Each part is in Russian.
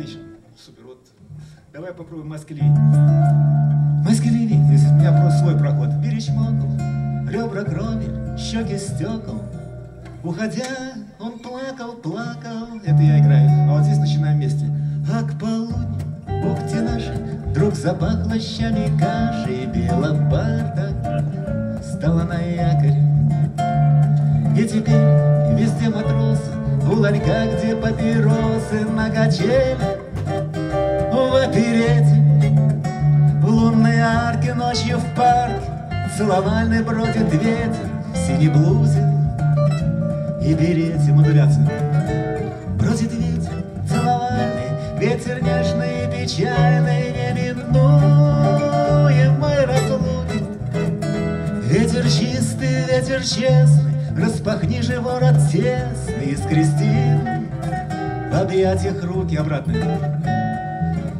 отлично. Супер. Вот. Давай попробуем Москвилей. Москвилей. Здесь у меня просто свой проход. Перечмокал, ребра крови, щеки стекол. Уходя, он плакал, плакал. Это я играю. А вот здесь начинаем вместе. А к полудню, бухте нашей, вдруг запахло щами кашей. Белобарда стала на якорь. И теперь везде матросы, у ларька, где папиросы, на качелях, в оперете, в лунной арке, ночью в парке целовальный бродит ветер в синей блузе и берете. Модуляцию. Бродит ветер целовальный, ветер нежный и печальный, неминуемой разлуки. Ветер чистый, ветер честный, распахни же ворот тесный и скрести в объятиях руки. Обратно.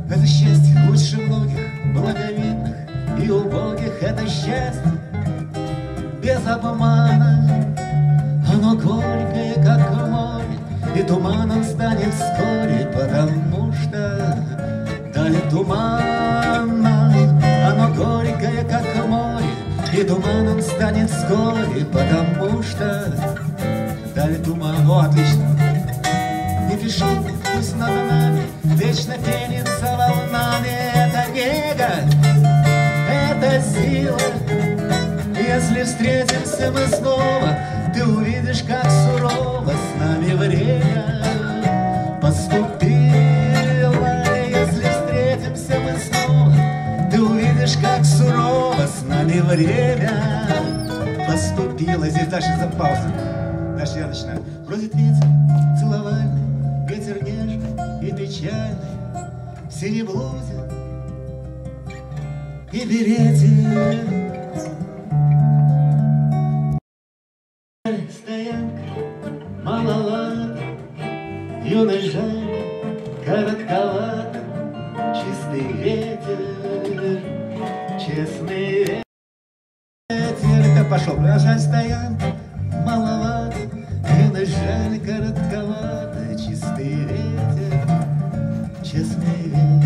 Это счастье лучше многих, благовидных и убогих. Это счастье без обмана. Оно горькое, как море, и туманом станет вскоре, потому что даль тумана. Оно горькое, как море, и туманом станет вскоре, потому что даль туман. О, отлично. Не пиши, пусть над нами вечно пенится волнами. Это нега, это сила. Если встретимся мы снова, ты увидишь, как сурово с нами время поступило. Если встретимся мы снова, ты увидишь, как сурово с нами время поступило. Здесь дальше за паузу. Дальше я начинаю. Бродит ветер целовальный, ветер нежный и печальный, в синей блузе и берете. Стоянка маловато, юной жаль коротковато, чистый ветер, честный ветер. Это пошел. Жаль, стоянка маловато, юной жаль коротковато, чистый ветер, честный ветер.